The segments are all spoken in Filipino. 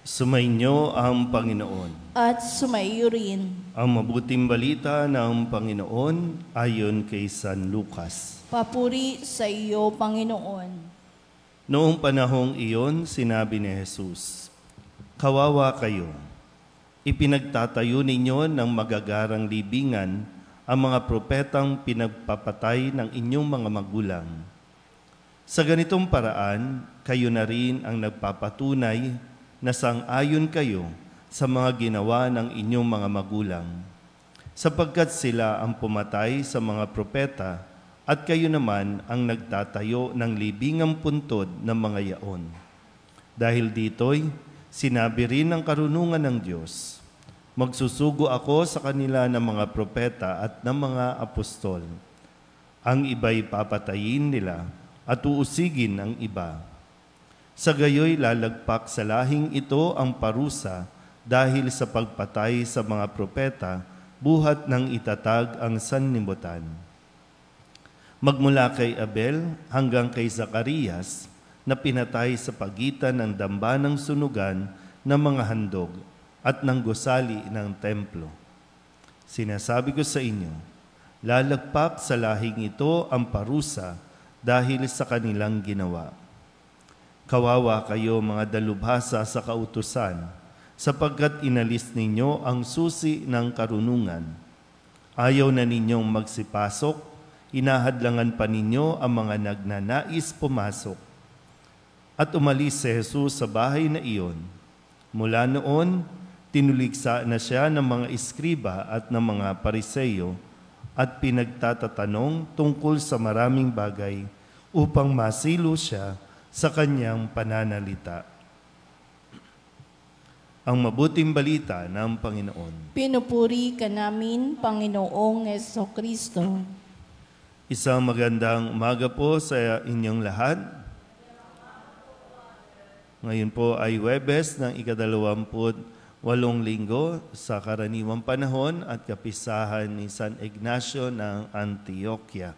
Sumainyo ang Panginoon. At sumaiyo rin. Ang mabuting balita ng Panginoon ayon kay San Lucas. Papuri sa iyo, Panginoon. Noong panahong iyon, sinabi ni Jesus, "Kawawa kayo, ipinagtatayo ninyo ng magagarang libingan ang mga propetang pinagpapatay ng inyong mga magulang. Sa ganitong paraan, kayo na rin ang nagpapatunay na sang-ayon kayo sa mga ginawa ng inyong mga magulang, sapagkat sila ang pumatay sa mga propeta at kayo naman ang nagtatayo ng libingang puntod ng mga yaon. Dahil dito'y sinabi rin ng karunungan ng Diyos, magsusugo ako sa kanila ng mga propeta at ng mga apostol. Ang iba'y papatayin nila at uusigin ang iba. Sa gayoy lalagpak sa lahing ito ang parusa dahil sa pagpatay sa mga propeta, buhat ng itatag ang sanlibutan. Magmula kay Abel hanggang kay Zacarias na pinatay sa pagitan ng dambanang sunugan ng mga handog at ng gusali ng templo. Sinasabi ko sa inyo, lalagpak sa lahing ito ang parusa dahil sa kanilang ginawa. Kawawa kayo mga dalubhasa sa kautusan, sapagkat inalis ninyo ang susi ng karunungan. Ayaw na ninyong magsipasok, inahadlangan pa ninyo ang mga nagnanais pumasok. At umalis si Jesus sa bahay na iyon. Mula noon, tinuligsa na siya ng mga iskriba at ng mga pariseyo at pinagtatatanong tungkol sa maraming bagay upang masilo siya sa kanyang pananalita. Ang mabuting balita ng Panginoon. Pinupuri ka namin, Panginoong Jesucristo. Isang magandang umaga po sa inyong lahat. Ngayon po ay Huwebes ng ika-28 linggo sa karaniwang panahon at kapisahan ni San Ignacio ng Antioquia.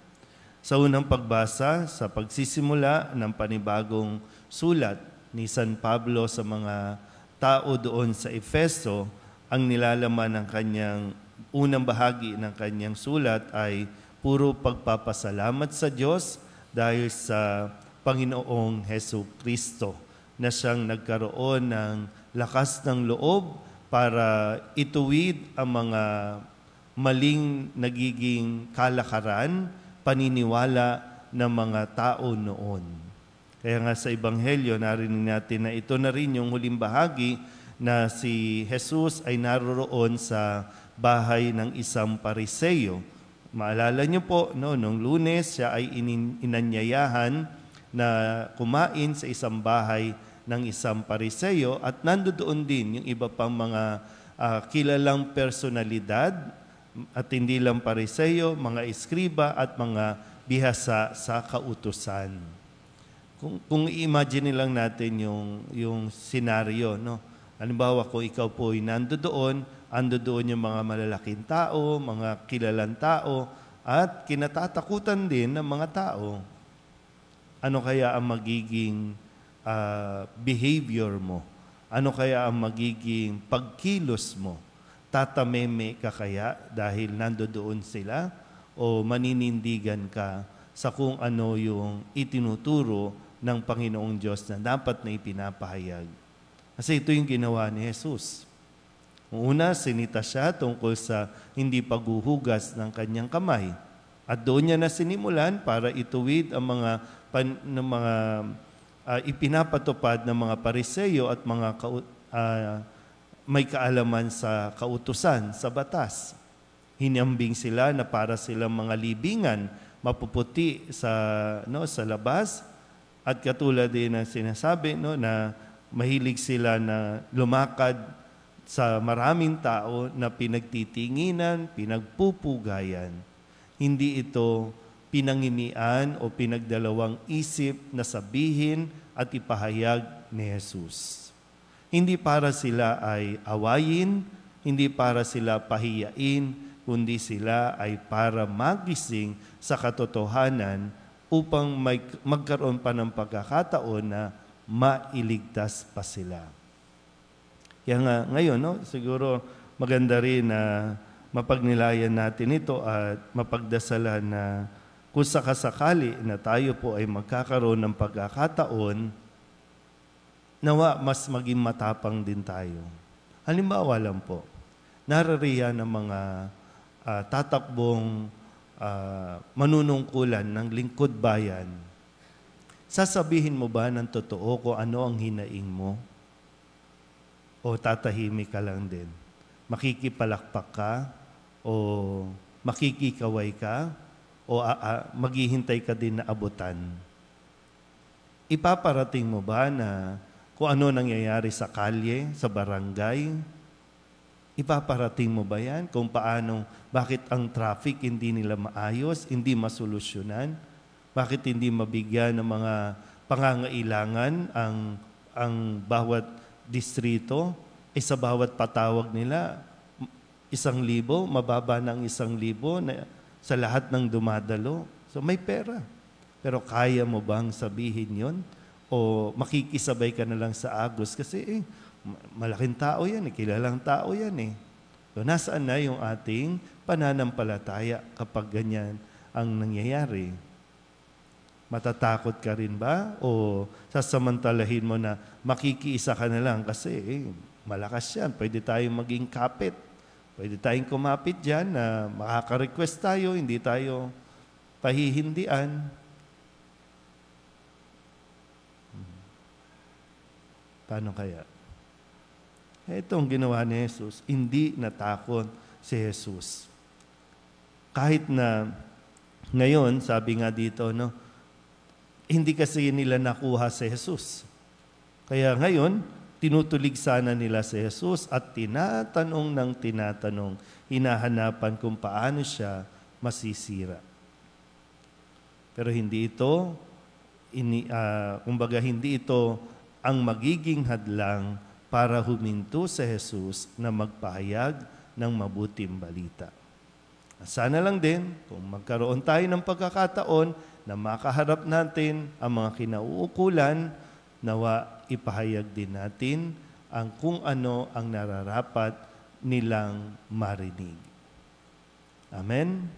Sa unang pagbasa, sa pagsisimula ng panibagong sulat ni San Pablo sa mga tao doon sa Efeso, ang nilalaman ng kanyang unang bahagi ng kanyang sulat ay puro pagpapasalamat sa Diyos dahil sa Panginoong Jesucristo na siyang nagkaroon ng lakas ng loob para ituwid ang mga maling nagiging kalakaran, paniniwala ng mga tao noon. Kaya nga sa Ebanghelyo, narinig natin na ito na rin yung huling bahagi na si Jesus ay naroroon sa bahay ng isang pariseyo. Maalala niyo po, no, nung Lunes, siya ay inanyayahan na kumain sa isang bahay ng isang pariseyo at nandoon din yung iba pang mga kilalang personalidad at hindi lang pariseyo, mga iskriba at mga bihasa sa kautusan. Kung i-imagine lang natin yung senaryo, no? Halimbawa, kung ikaw po ay nandoon yung mga malalaking tao, mga kilalang tao, at kinatatakutan din ng mga tao. Ano kaya ang magiging behavior mo? Ano kaya ang magiging pagkilos mo? Tatameme ka kaya dahil nandoon sila o maninindigan ka sa kung ano yung itinuturo ng Panginoong Diyos na dapat na ipinapahayag? Kasi ito yung ginawa ni Jesus. Una, sinita siya tungkol sa hindi paghuhugas ng kanyang kamay. At doon niya na sinimulan para ituwid ang mga ipinapatupad ng mga pariseyo at mga may kaalaman sa kautusan, sa batas. Hinambing sila na para silang mga libingan, mapuputi sa labas. At katulad din ng sinasabi, no, na mahilig sila na lumakad sa maraming tao na pinagtitinginan, pinagpupugayan. Hindi ito pinanginian o pinagdalawang isip na sabihin at ipahayag ni Jesus. Hindi para sila ay awayin, hindi para sila pahiyain, kundi sila ay para magising sa katotohanan upang magkaroon pa ng pagkakataon na mailigtas pa sila. Kaya nga ngayon, no, siguro maganda rin na mapagnilayan natin ito at mapagdasalan na kung sakasakali na tayo po ay magkakaroon ng pagkakataon, nawa mas maging matapang din tayo. Halimbawa lang po, narariyan ng mga tatakbong manunungkulan ng lingkod bayan. Sasabihin mo ba ng totoo kung ano ang hinaing mo? O tatahimik ka lang din? Makikipalakpak ka? O makikikaway ka? O maghihintay ka din na abutan? Ipaparating mo ba na kung ano nangyayari sa kalye, sa barangay? Ipaparating mo ba yan? Kung paano, bakit ang traffic hindi nila maayos, hindi masolusyonan? Bakit hindi mabigyan ng mga pangangailangan ang bawat distrito? Sa bawat patawag nila, 1,000, mababa ng 1,000 na sa lahat ng dumadalo. So may pera. Pero kaya mo bang sabihin yon? O makikisabay ka na lang sa agos? Kasi malaking tao yan, kilalang tao yan . So nasaan na yung ating pananampalataya kapag ganyan ang nangyayari? Matatakot ka rin ba? O sasamantalahin mo na makikiisa ka na lang kasi malakas yan. Pwede tayong maging kapit. Pwede tayong kumapit dyan na makaka-request tayo, hindi tayo pahihindian. Paano kaya? Itong ginawa ni Jesus, hindi natakot si Jesus. Kahit na ngayon, sabi nga dito, hindi kasi nila nakuha si Jesus. Kaya ngayon, tinutulig sana nila si Jesus at tinatanong ng tinatanong, hinahanapan kung paano siya masisira. Pero hindi ito, kumbaga hindi ito ang magiging hadlang para huminto si Jesus na magpahayag ng mabuting balita. Sana lang din, kung magkaroon tayo ng pagkakataon na makaharap natin ang mga kinauukulan, nawa ipahayag din natin ang kung ano ang nararapat nilang marinig. Amen?